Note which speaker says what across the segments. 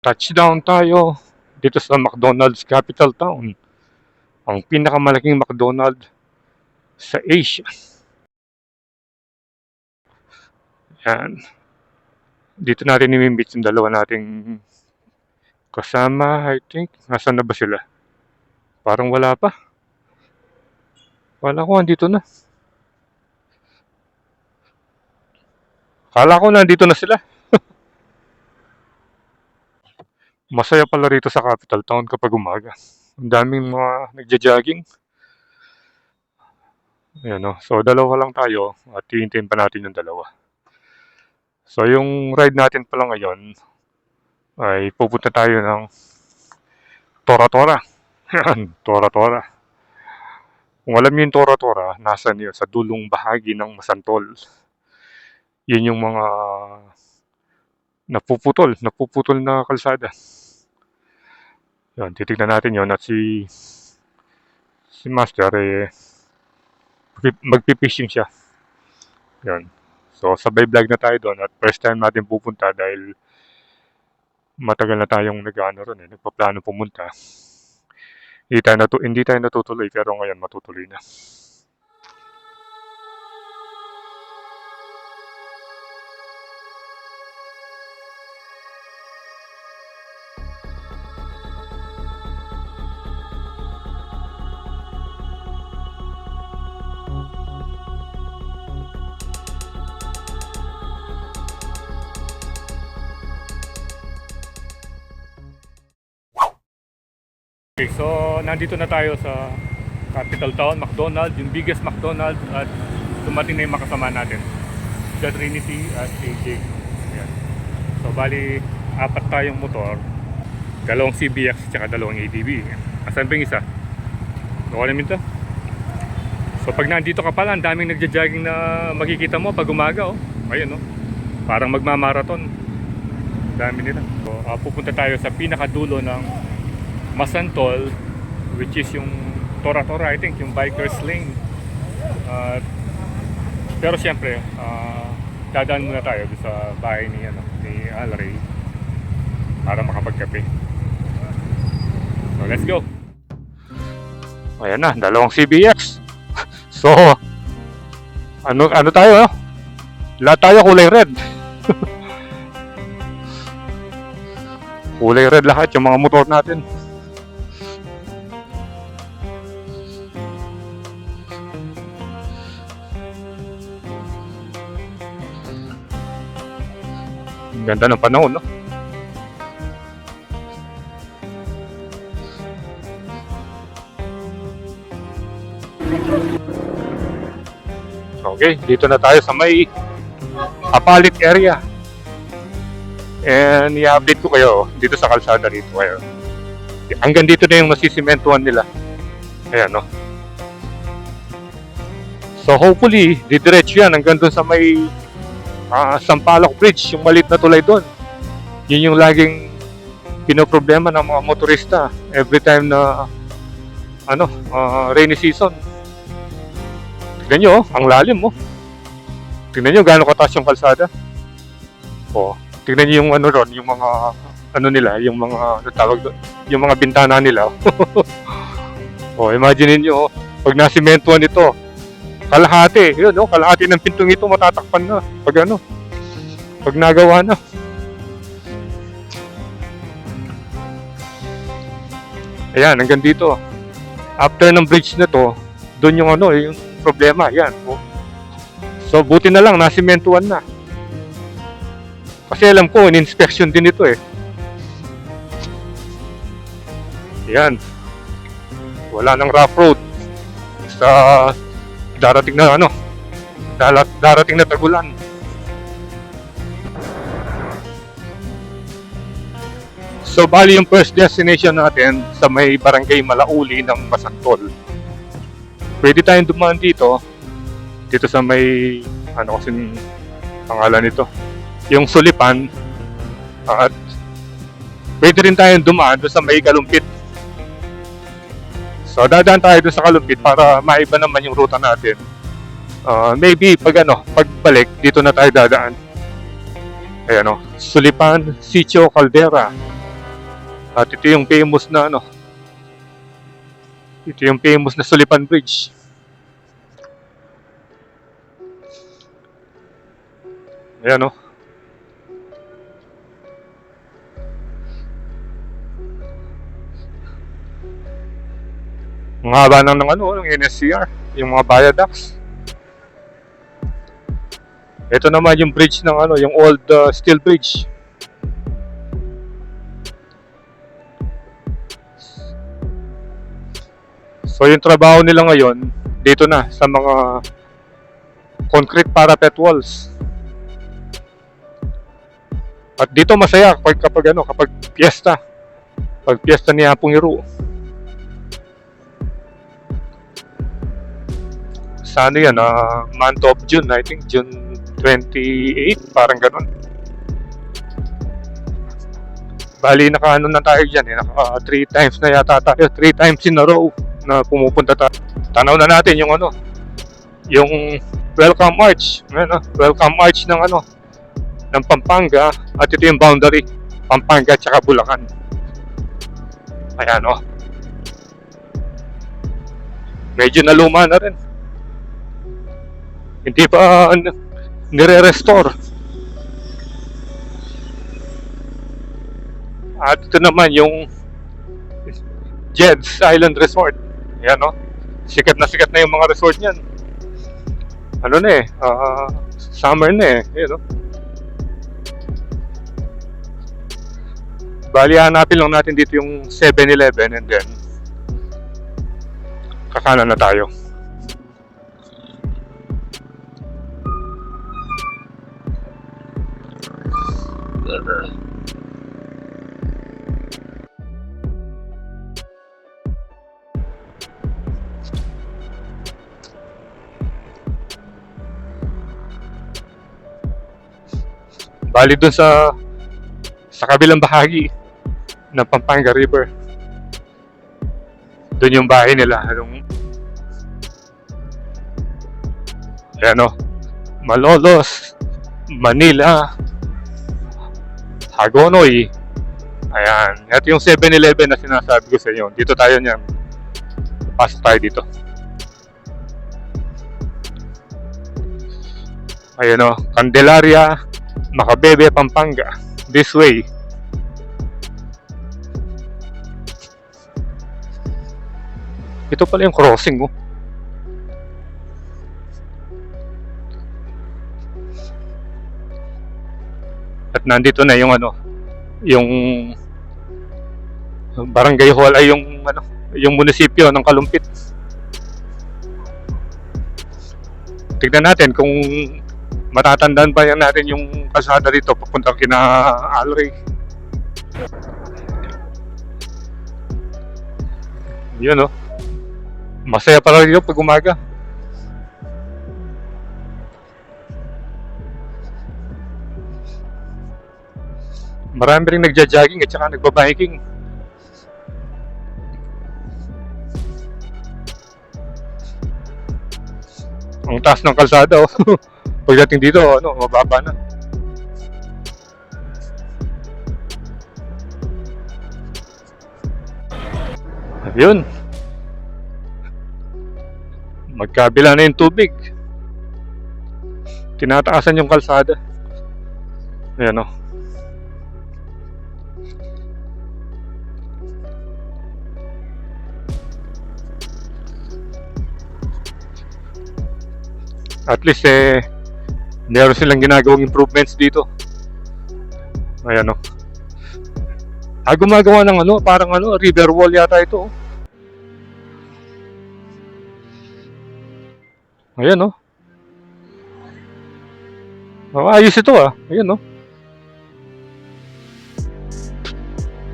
Speaker 1: Touchdown tayo dito sa McDonald's Capital Town, ang pinakamalaking McDonald's sa Asia. Yan. Dito natin i-meet yung dalawa nating kasama, I think. Nasaan na ba sila? Parang wala pa. Wala ko, andito na. Kala ko nandito na sila. Masaya pala rito sa Capital Town kapag umaga. Ang daming mga nagja-jogging. Ayan o. So, dalawa lang tayo at hihintayin pa natin yung dalawa. So, yung ride natin pala ngayon ay pupunta tayo ng Tora Tora. Yan, Tora Tora. Kung alam niyo yung Tora Tora, nasa niyo sa dulong bahagi ng Masantol. Yun yung mga napuputol na kalsada. Yan, titignan natin yon at si Master magpipishing siya. Yan. So, sabay vlog na tayo doon at first time natin pupunta dahil matagal na tayong nagpaplano pumunta. Hindi tayo natutuloy pero ngayon matutuloy na. Okay, so nandito na tayo sa Capital Town, McDonald's, yung biggest McDonald's at dumating na yung makasama natin. Si Trinity at si Jake. Ayan. So bali, 4 tayong motor, 2 CBX at 2 ATV. Asan pa yung isa? Nakuha namin ito. So pag nandito ka pala, ang daming nagja-jogging na makikita mo pag umaga. Ayun, parang magmamarathon. Dami nila. So pupunta tayo sa pinakadulo ng Masantol, which is yung Tora Tora, I think, yung biker's lane. Pero siyempre, dadaan muna tayo sa bahay ni Alray para makapagkape. So let's go. Ayan na, 2 CBX. So, ano tayo, lahat tayo kulay red. Kulay red lahat yung mga motor natin. Ganda ng panahon, no? Okay, dito na tayo sa may Apalit area. And i-update ko kayo dito sa kalsada dito kayo. Hanggang dito na yung masisimentuhan nila. Ayan, no? So hopefully, didiretso yan hanggang dun sa may Sampaloc Bridge, yung maliit na tulay doon. Yun yung laging pinoproblema ng mga motorista every time na rainy season. Tignan nyo, ang lalim mo. Tignan nyo gaano kataas yung kalsada. Tignan nyo yung ron, yung mga nila, yung mga tawag doon, yung mga bintana nila. Imagine niyo pag nasimentuhan ito, kalahati, yun, kalahati ng pintong ito matatakpan na pag nagawa na. Ayan, hanggang dito. After ng bridge na to, doon yung yung problema, yan. So buti na lang nasimentuhan na. Kasi alam ko, in-inspection din ito Ayan. Wala nang rough road sa darating na darating na tagulan. So bali yung first destination natin sa may barangay Malauli ng Masantol. Pwede tayong dumaan dito sa may kasing pangalan nito, yung Sulipan, at pwede rin tayong dumaan doon sa may Kalumpit. So dadaan tayo doon sa Kalumpit para maiba naman yung ruta natin. Maybe pagbalik dito na tayo dadaan. Ayan Sulipan, Sitio Caldera. At ito yung famous na ano, ito yung famous na Sulipan Bridge. Ayan, oh. Ang haba ng ano, ng NSCR, yung mga viaducts. Ito naman yung bridge ng ano, yung old steel bridge. So yung trabaho nila ngayon dito na sa mga concrete parapet walls. At dito masaya kapag ano, kapag piyesta. Pag piyesta ni Apong Iru. Sa ano yan, month of June, I think June 28, parang ganun. Bali, naka-ano na tayo dyan, naka 3 times na yata tayo, 3 times in a row na pumupunta tayo. Tanaw na natin yung ano, yung welcome march, welcome march ng ano, ng Pampanga, at ito yung boundary, Pampanga tsaka Bulacan. Ayan, oh. Medyo naluma na rin. Hindi pa nire-restore. At ito naman yung Jed's Island Resort. Ayan, no? Sikat na yung mga resort niyan. Ano na summer na Ayan, no? Bali, hanapin lang natin dito yung 7-Eleven and then kakanan na tayo. Bali dun sa kabilang bahagi ng Pampanga River. Doon yung bahay nila. Ayan, o. Malolos, Manila, Hagonoy. Ayan. Ito yung 7-Eleven na sinasabi ko sa inyo. Dito tayo niyan. Pasok tayo dito. Ayan, o. Candelaria, Macabebe, Pampanga. This way. Ito pala yung crossing, oh. At nandito na yung ano, yung barangay hall ay yung ano, yung munisipyo ng Kalumpit. Tignan natin kung matatandaan pa yan natin yung kalsada dito papunta kina Alray. Yun, oh. Masaya pala dito pag umaga. Marami rin nagja-jogging at saka nagba-biking. Ang taas ng kalsada, oh. Pagdating dito, ano, mababa na. Ayun. Magkabila na yung tubig. Tinataasan yung kalsada. Ayan, oh. At least meron silang ginagawang improvements dito. Ayan, oh. Gumagawa ng ano, parang ano, river wall yata ito, oh. Ayan, oh. Ayos ito, ah. Ayan, oh.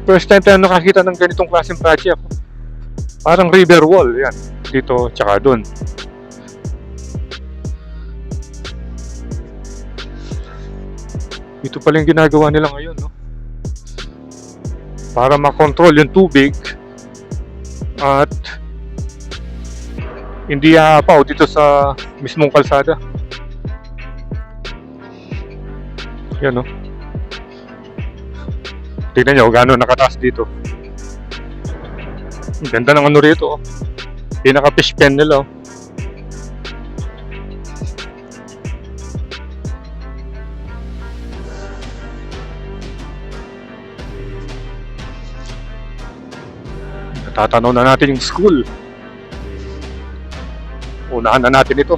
Speaker 1: First time tayo nakakita ng ganitong klaseng project. Parang river wall, yan. Dito, tsaka dun. Ito pala yung ginagawa nila ngayon, no? Para makontrol yung tubig at hindi aapaw dito sa mismong kalsada. Yan, no? Tignan nyo gano'n nakataas dito. Ang ganda ng ano rito, oh. Pinaka fish pen nila, oh. Natatanaw na natin yung school. Unahan na natin ito.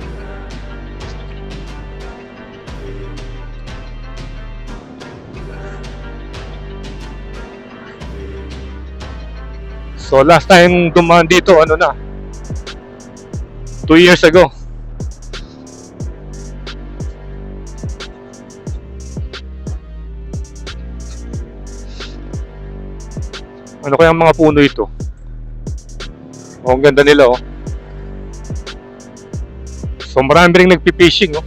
Speaker 1: So last time dumaan dito, ano na, 2 years ago. Ano kaya ang mga puno ito? Oh, ang ganda nila, oh. So marami ring nagpi-fishing, oh.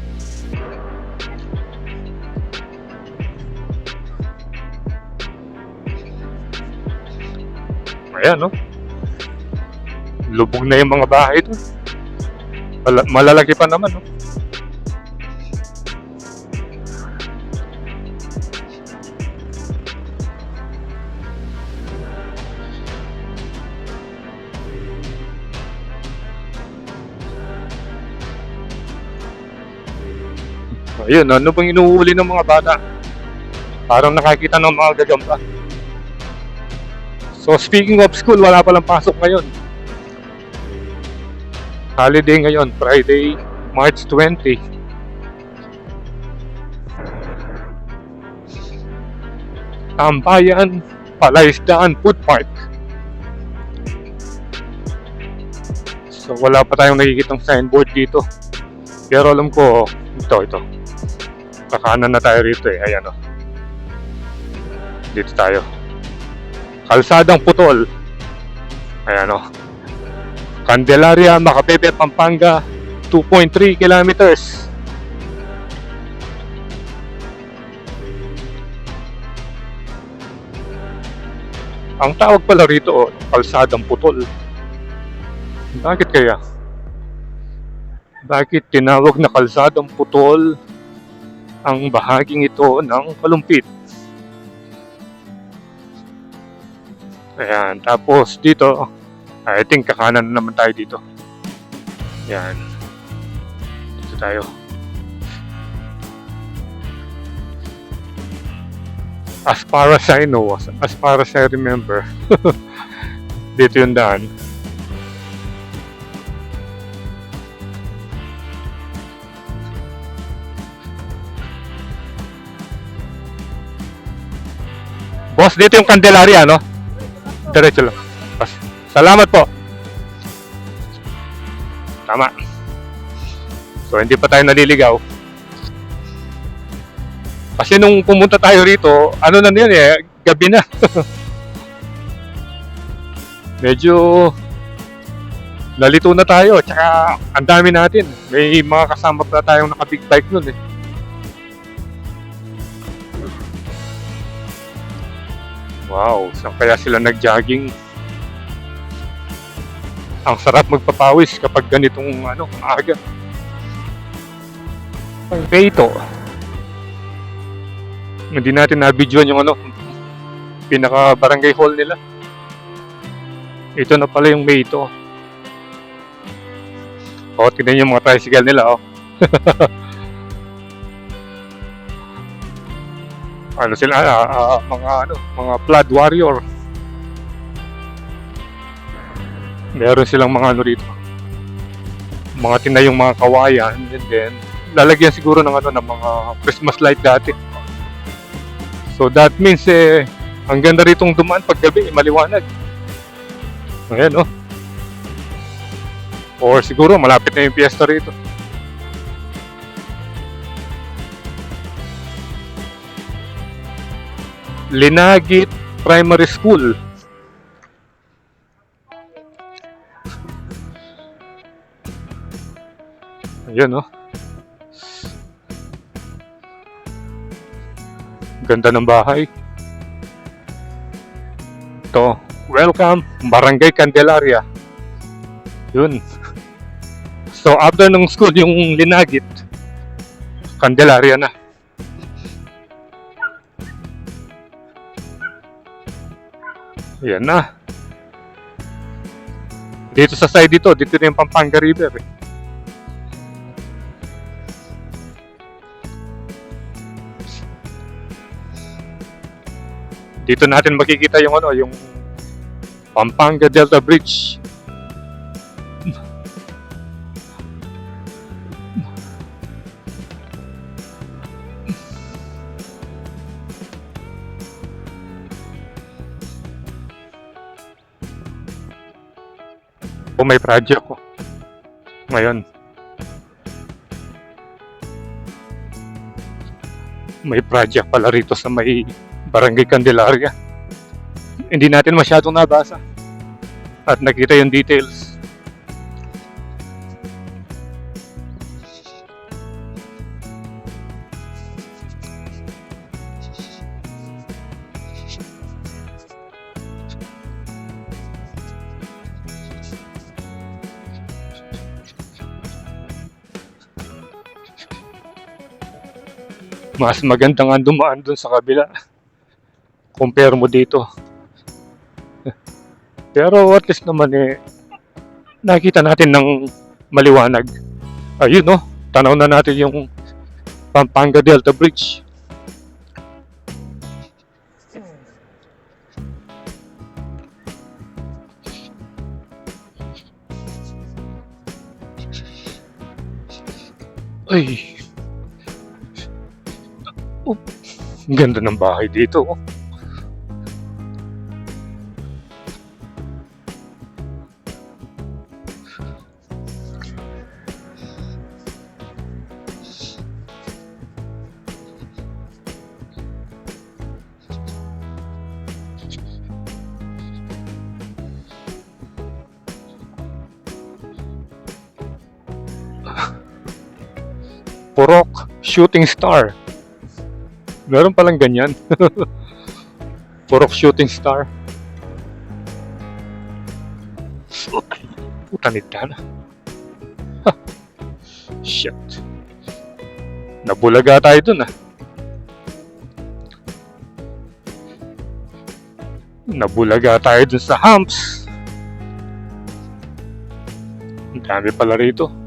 Speaker 1: Ayan, no? Lubog na yung mga bahay ito. Malalaki pa naman, no? Ayun, ano bang inuuli ng mga bata? Parang nakakita ng mga gagamba. So speaking of school, wala palang pasok ngayon. Holiday ngayon, Friday, March 20. Tambayan, Palaisdaan Food Park. So wala pa tayong nakikitang signboard dito. Pero alam ko, ito. Kakanan na tayo rito, eh. Ayan, oh. Dito tayo. Kalsadang Putol. Ayan, oh. Candelaria, Macabebe, Pampanga, 2.3 kilometers. Ang tawag pala rito, oh, Kalsadang Putol. Bakit kaya? Bakit tinawag na Kalsadang Putol ang bahaging ito ng Kalumpit? Ayan, tapos dito, I think kakanan na naman tayo dito. Ayan. Dito tayo. As far as I know, as far as I remember, dito yung daan. Boss, dito yung Candelaria, no? Diretso lang. Salamat po. Tama. So hindi pa tayo naliligaw. Kasi nung pumunta tayo rito, ano na yun, eh, gabi na. Medyo nalito na tayo. Tsaka ang dami natin. May mga kasama pa tayong naka-big bike nun, eh. Wow, saan kaya sila nag-jogging? Ang sarap magpapawis kapag ganitong maaga. Ito. Hindi natin na-videoan yung pinaka barangay hall nila. Ito na pala yung Mayto. Oh, tingnan yung mga tricycle nila, oh. Sila, mga flood warrior. Meron silang mga rito. Mga tinayong mga kawayan, and then lalagyan siguro ng mga Christmas light dati. So that means ang ganda ritong dumaan pag gabi, maliwanag. Ayan, oh. Or siguro malapit na yung piyesta rito. Linagit Primary School. Ayan, oh. Ganda ng bahay. Ito, welcome, Barangay Candelaria. Yun. So after ng school, yung Linagit, Candelaria na. Ayan na. Dito sa side dito na yung Pampanga River eh. Dito natin makikita yung yung Pampanga Delta Bridge. Kung may project ko ngayon, may project pala rito sa may Barangay Candelaria. Hindi natin masyadong nabasa at nakita yung details. Mas maganda nga dumaan dun sa kabila compare mo dito. Pero at least naman nakita natin ng maliwanag. Ayun tanaw na natin yung Pampanga Delta Bridge. Ay, ang ganda ng bahay dito. Purok Shooting Star. Meron palang ganyan. Purok Shooting Star. Putanita na. Shit. Nabulaga tayo dun Nabulaga tayo dun sa humps. Ang dami pala rito.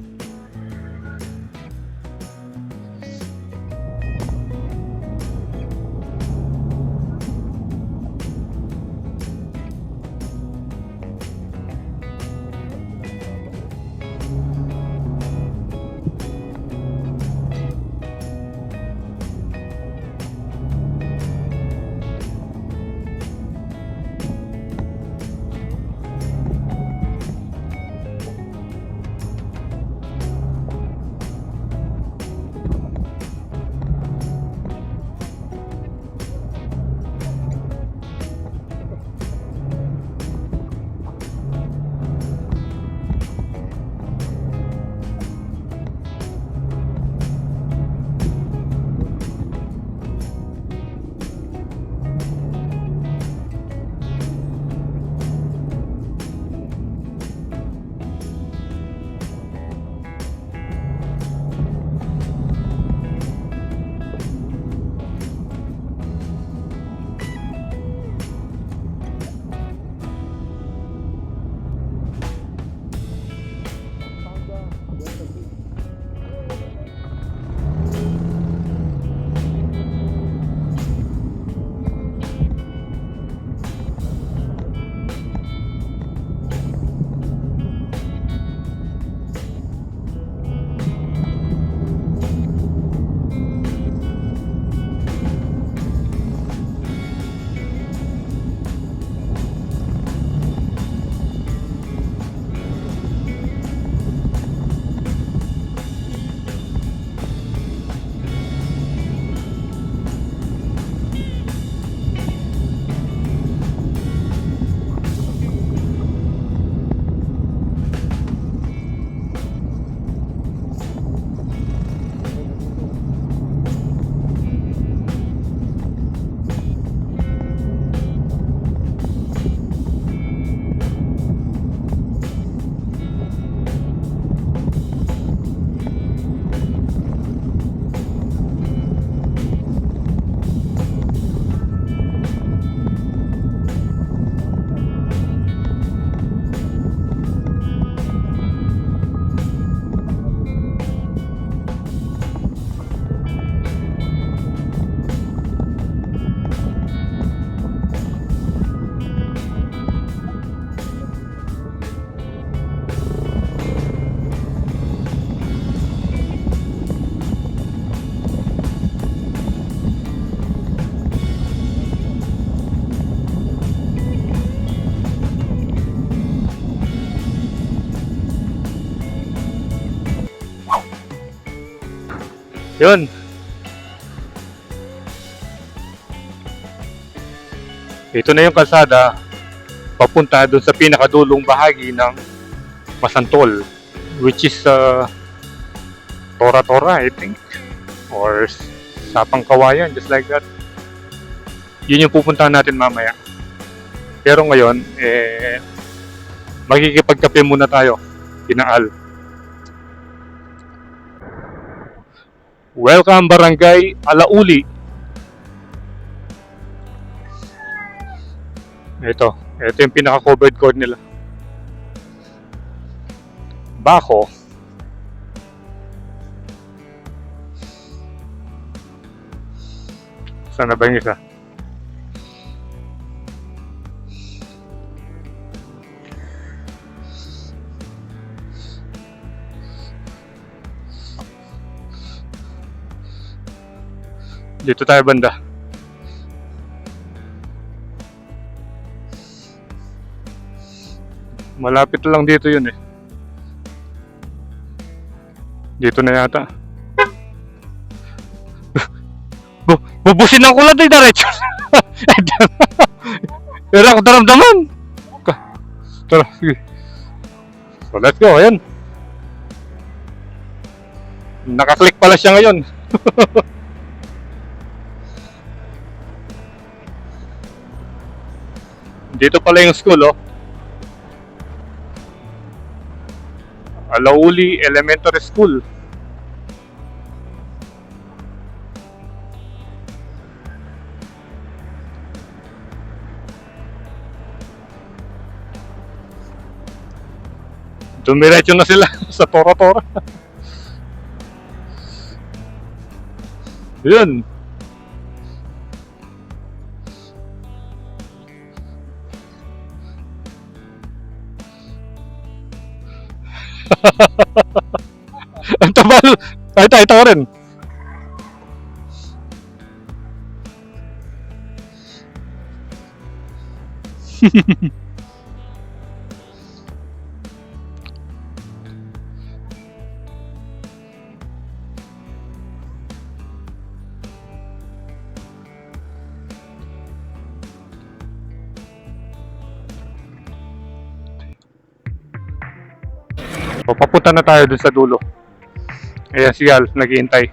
Speaker 1: Yun. Ito na yung kalsada papunta doon sa pinakadulong bahagi ng Masantol, which is Tora-Tora, I think, or Sapang Kawayan, just like that. Yun yung pupuntahan natin mamaya. Pero ngayon, magkikipagkape muna tayo, kinaal. Welcome Barangay Alauli. Ito yung pinaka-covered court nila. Bako. Saan na ba yung isa? Dito tayo banda. Malapit lang dito yun eh. Dito na yata. Bubusin ang kulat ay diretso. Pero ako daramdaman. Tara, sige. So let's go, ayan. Nakaklik pala siya ngayon. Dito pala yung school, oh. Alauli Elementary School. Dumiretso na sila sa Tora-Tora. Yun. Ang tabal. Ito rin. So, papunta na tayo dun sa dulo. Ayan si Al, naghihintay.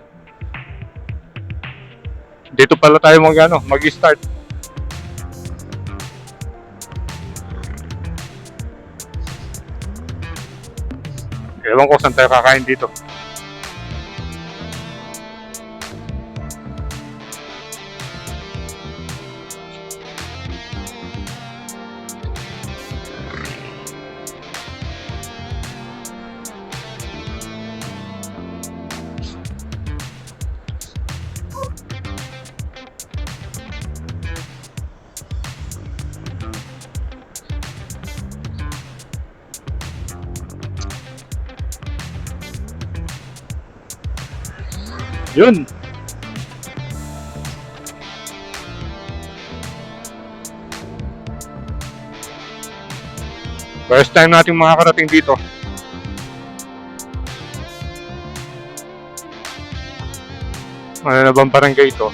Speaker 1: Dito pala tayo mag-start. Ewan ko saan tayo kakain dito. Yun. First time nating makakarating dito. Ano na bang barangay ito?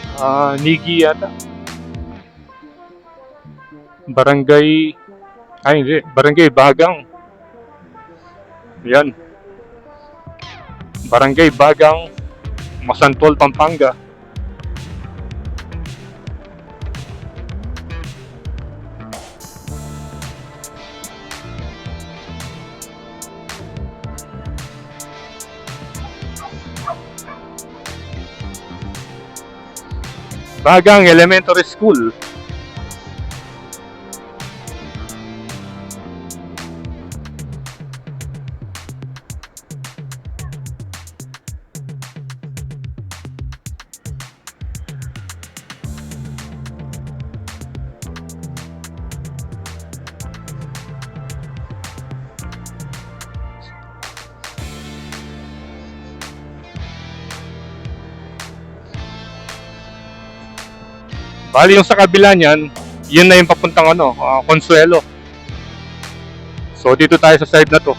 Speaker 1: Nigi yata. Barangay... Ay hindi, Barangay Bagang. Yan. Barangay Bagang, Masantol, Pampanga. Bagang Elementary School. Bali yung sa kabila niyan, yun na yung papuntang Consuelo. So dito tayo sa side na to.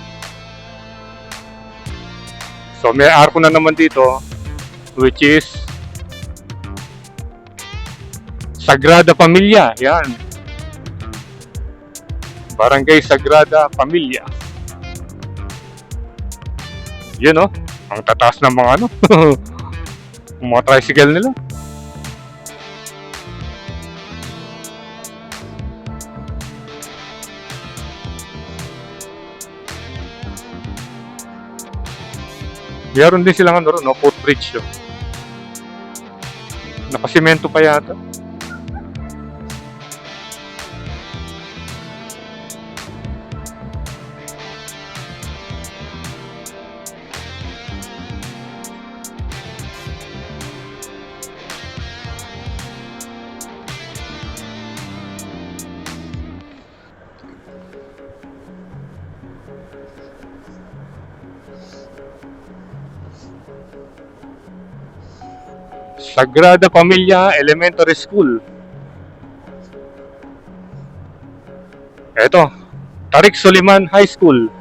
Speaker 1: So may arko na naman dito. which is Sagrada Familia. Yan. Barangay Sagrada Familia. Yun, no? Ang tataas ng mga ano. Mga tricycle nila. Meron din silang ano, no, footbridge yun. Nakasimento pa yata. Sagrada Familia Elementary School. Eto, Tariq Soliman High School.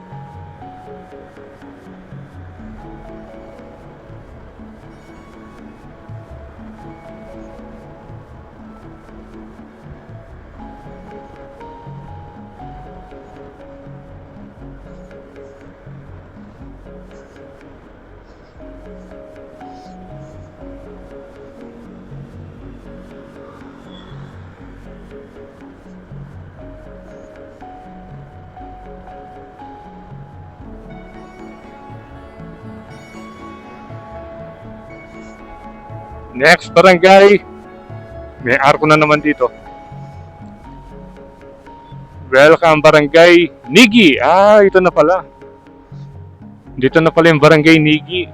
Speaker 1: Next barangay, may arko na naman dito. Welcome Barangay Nigi. Ito na pala. Dito na pala yung Barangay Nigi.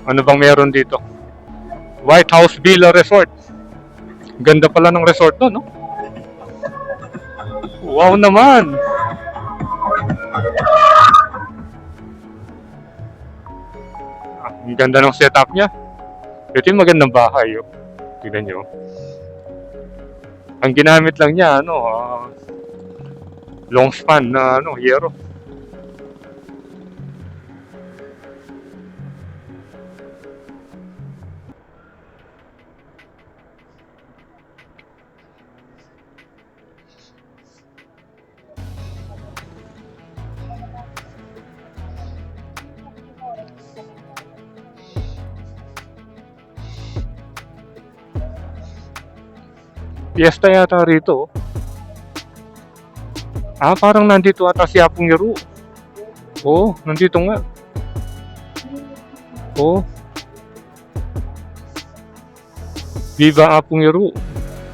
Speaker 1: Ano bang meron dito? White House Villa Resort. Ganda pala ng resort no? Wow naman! Ang ganda ng setup niya. Ito yung magandang bahay. Oh. Tignan nyo. Ang ginamit lang niya, long span na hierro. Fiesta yata rito. Parang nandito ata si Apong Yero. Nandito nga. Viva Apong Yero.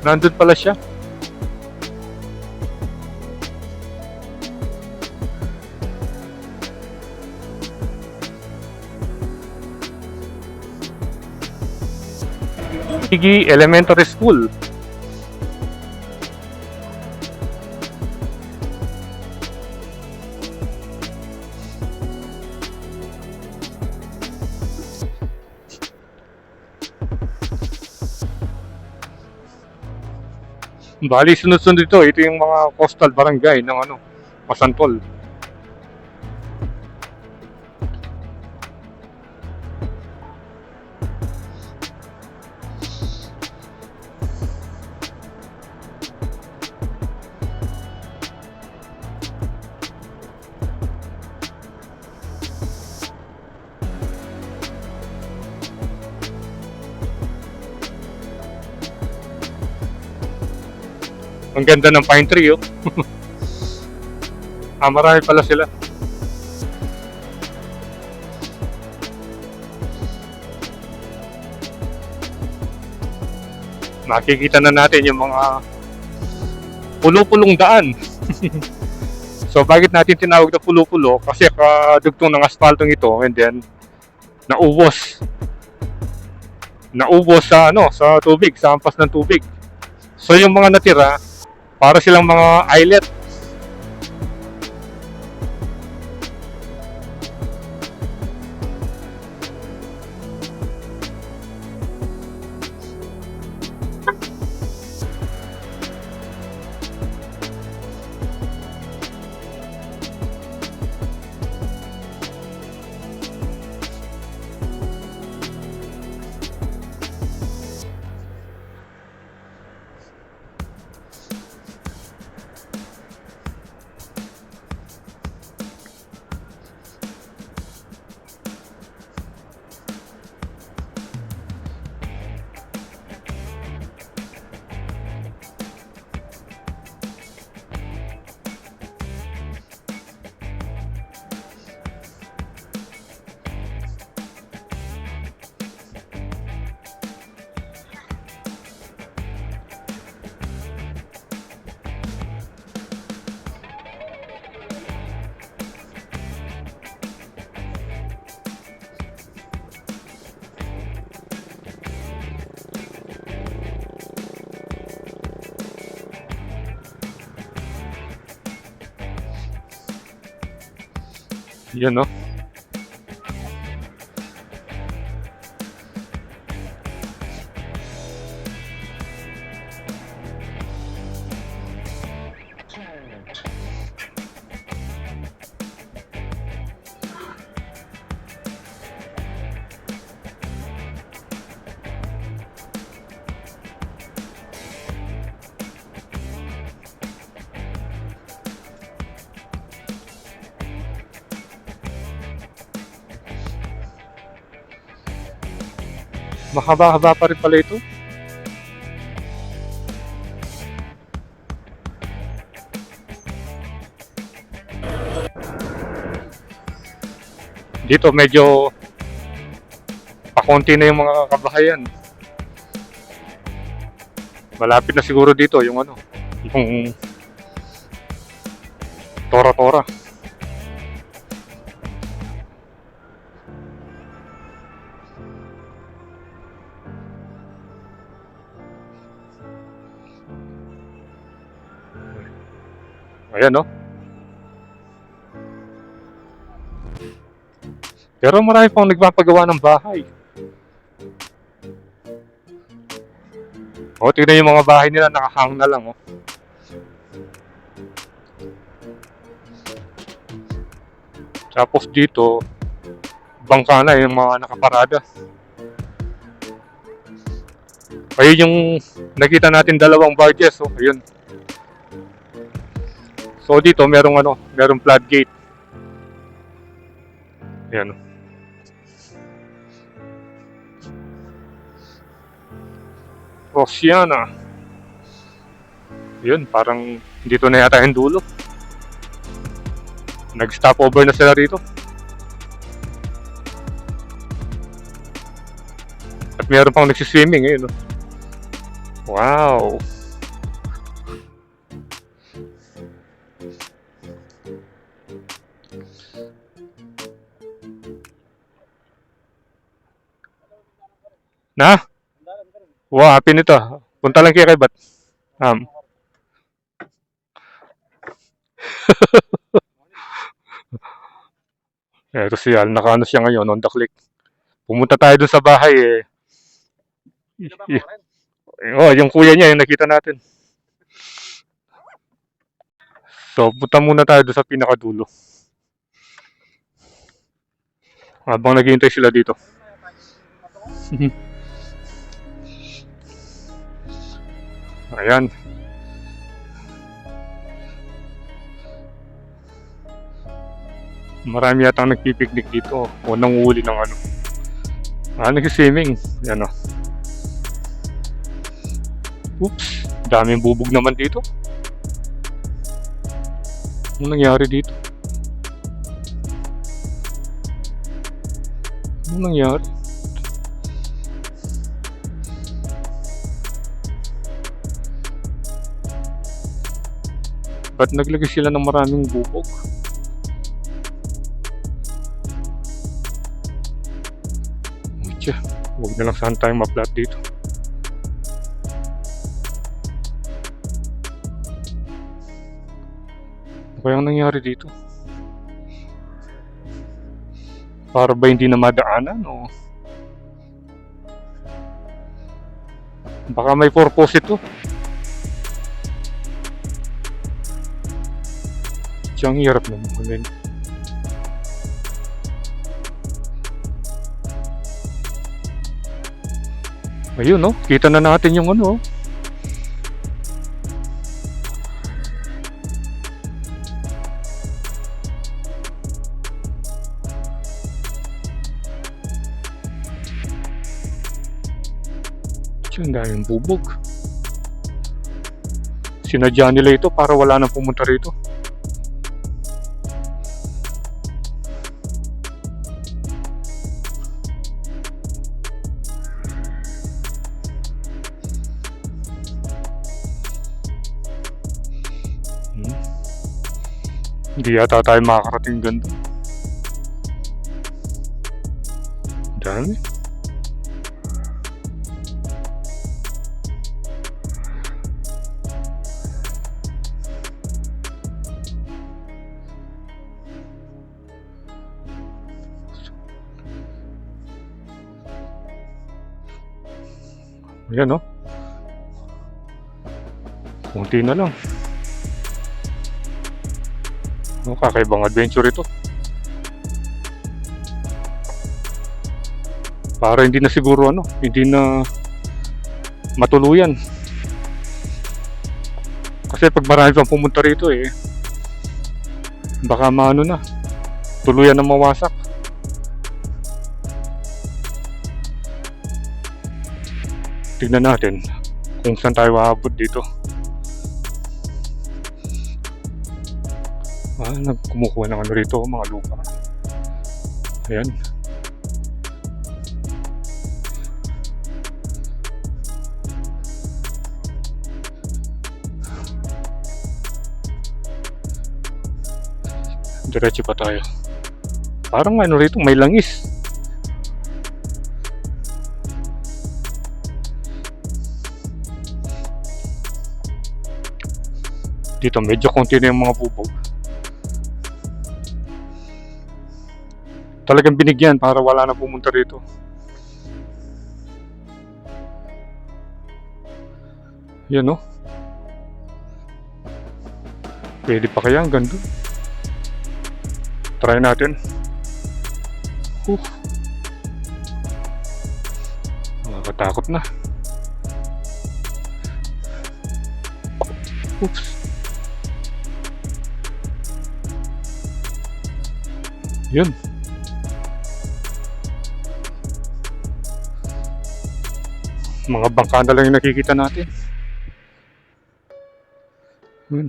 Speaker 1: Nandun pala siya. Nigi Elementary School. Bali, sunod-sunod ito. Ito yung mga coastal barangay ng Masantol. Ang ganda ng pine tree, marami pala sila. Makikita na natin yung mga pulo-pulong daan. So, bakit natin tinawag na pulo-pulo? Kasi kadugtong ng asphaltong ito and then naubos sa tubig, sa ampas ng tubig. So, yung mga natira, para silang mga islet. Yan, no? Mahaba-haba pa rin pala ito. Dito medyo pakonti na yung mga kabahayan. Malapit na siguro dito yung ano, yung Tora-Tora. Ayan, no? Pero marami pang nagpapagawa ng bahay. O, tignan yung mga bahay nila, nakahang na lang, oh. Tapos dito, bangka na yung mga nakaparada. Ayun yung nakita natin dalawang barges, oh. Ayun. So dito merong floodgate. Ayan. Rosiana. Yun, parang dito na yata yung dulo. Nag-stop over na sila rito. At meron pang nagsiswimming, ayun, no? Wow. Na? Wow, happy nito. Punta lang kay Bat. Ito si Al, nakaano siya ngayon, on the click. Pumunta tayo dun sa bahay eh. Oh, yung kuya niya, yung nakita natin. So, punta muna tayo dun sa pinakadulo. Habang naghihintay sila dito. Ayan. Marami yata nagpipiknik dito o nanguhuli ng ano. Nagsiswimming. Yan, oh. Oops, daming bubog naman dito. Anong nangyari dito? Anong nangyari? Ba't naglagay sila ng maraming bubog? Tja, huwag na lang saan tayo ma-plot dito. Ano kayang nangyari dito? Para ba hindi na madaanan o? Baka may purpose ito. Ang hirap naman. Ayun, no? Kita na natin yung ano. Ang daming bubog. Sinadya nila ito para wala nang pumunta rito. Hindi yata tayo makakarating ganda. Dami. Yan, oh. Kunti na lang. Oh, kakaibang adventure ito. Para hindi na siguro hindi na matuluyan. Kasi pag marami pang pumunta rito baka na, tuluyan na mawasak. Tignan natin kung saan tayo aabot dito. Kumukuha ng rito, mga lupa. Ayan. Diretso pa tayo. Parang rito, may langis. Dito medyo konti na yung mga bubog. Talagang binigyan para wala na pumunta rito. Yan, oh. Pwede pa kaya hanggang doon? Try natin. Nakakatakot na. Oops. Yun. Mga bangka na lang yung nakikita natin. Yun.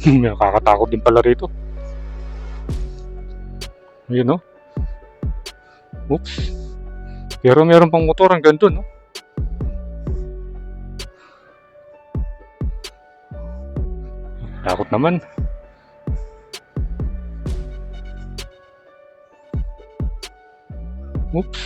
Speaker 1: Nakakatakot din pala rito. Yun, no? Oops. Pero meron pang motor hanggang dun, no? Takot naman. Oops.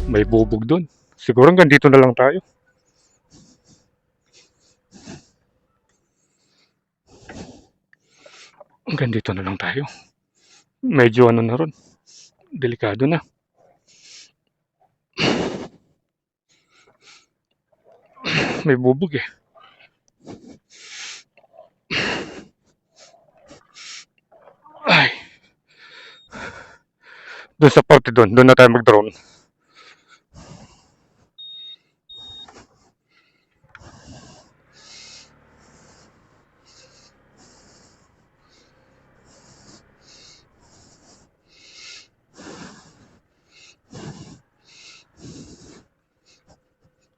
Speaker 1: May bubog dun. Siguro hanggang dito na lang tayo. Hanggang dito na lang tayo. Medyo na ron. Delikado na. May bubog Ay. Doon sa parte doon na tayo mag-drone.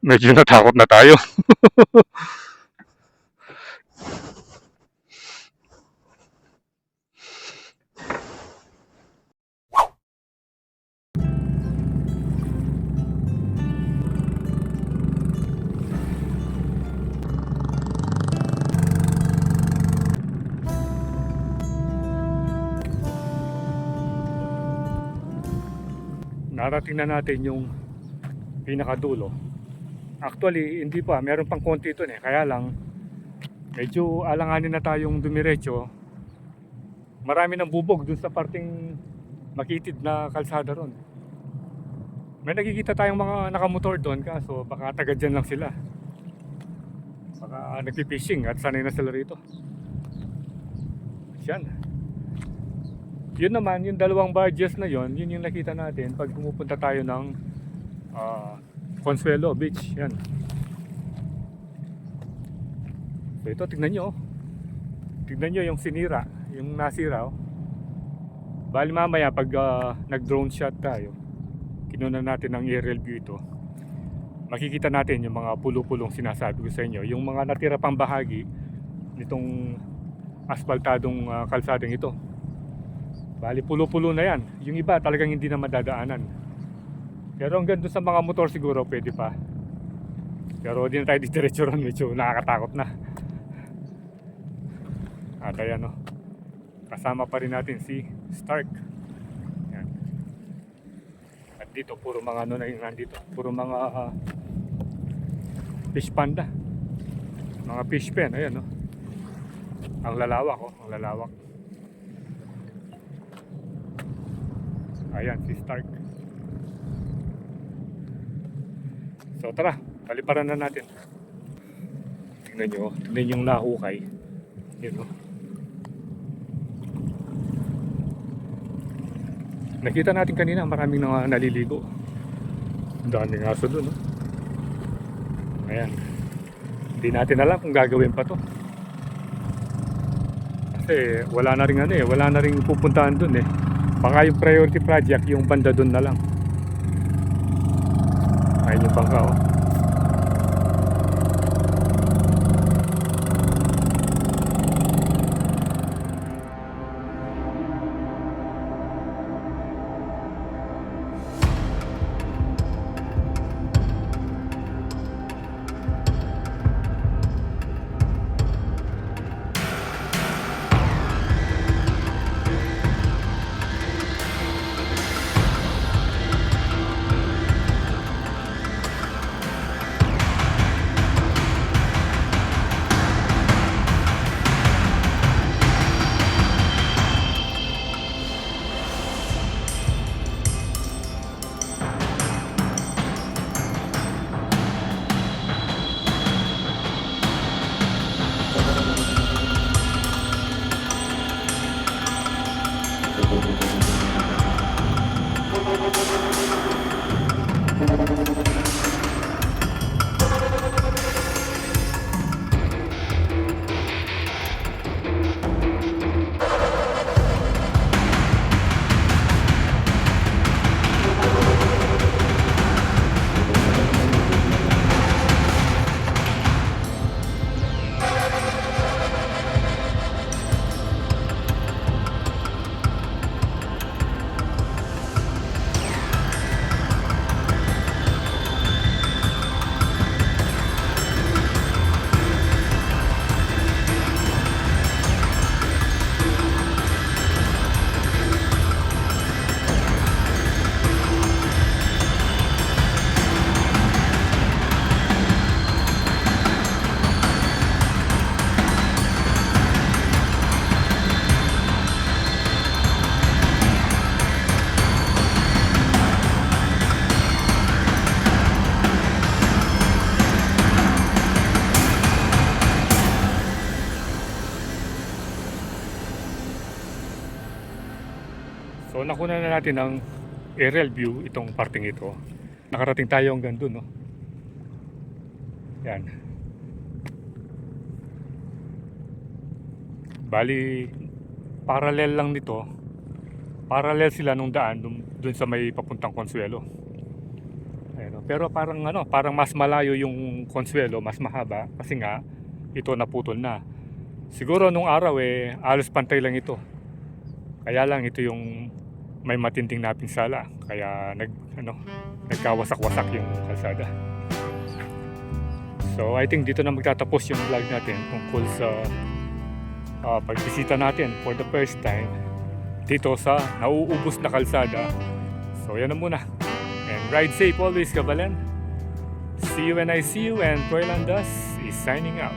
Speaker 1: Medyo natakot na tayo. Narating na natin yung pinakadulo. Actually, hindi pa. Meron pang konti ito Kaya lang, medyo alanganin na tayong dumiretso. Marami ng bubog dun sa parting makitid na kalsada ron. May nakikita tayong mga nakamotor doon, kaso baka taga dyan lang sila. Baka nagpipishing at sanay na sila rito. Yan. Yun naman, yung dalawang barges na yun yung nakita natin pag pumupunta tayo ng Consuelo Beach. Yan. So ito, tignan nyo. Tignan nyo yung sinira, yung nasira. Bali mamaya pag nag-drone shot tayo, kinunan natin ng aerial view ito, makikita natin yung mga pulo-pulong sinasabi ko sa inyo, yung mga natira pang bahagi nitong asfaltadong kalsadang ito. Bali pulo-pulo na yan. Yung iba talagang hindi na madadaanan. Pero hanggang doon sa mga motor siguro pwede pa. Pero di na tayo diretso ron, medyo nakakatakot na. At ayan kasama pa rin natin si Stark. Yan. Dito, puro mga ano na yung nandito. Puro mga fish panda. Mga fish pen, ayan, no? Ang lalawak, oh, ang lalawak. Ayan, si Stark. So tara, paliparan na natin. Tingnan nyo, tingnan yung nahukay. Yun, no? Nakita natin kanina, maraming naliligo. Ang daming aso dun, no? Ayan. Hindi natin alam kung gagawin pa to. Kasi wala na rin wala na rin pupuntahan dun eh. Baka yung priority project, yung banda dun na lang. Ayun yung bangka, oh. So nakuna na natin ang aerial view itong parting ito. Nakarating tayo hanggang dun, no? Yan. Bali, parallel lang nito. Parallel sila nung daan dun sa may papuntang Consuelo. Ayun, no? Pero parang mas malayo yung Consuelo, mas mahaba kasi nga ito naputol na. Siguro nung araw alos pantay lang ito. Kaya lang ito yung may matinding napinsala, kaya nagkawasak-wasak yung kalsada. So I think dito na magtatapos yung vlog natin tungkol sa pagbisita natin for the first time dito sa nauubos na kalsada. So yan na muna, and ride safe always, Kabalan. See you when I see you, and Troy Landas is signing out.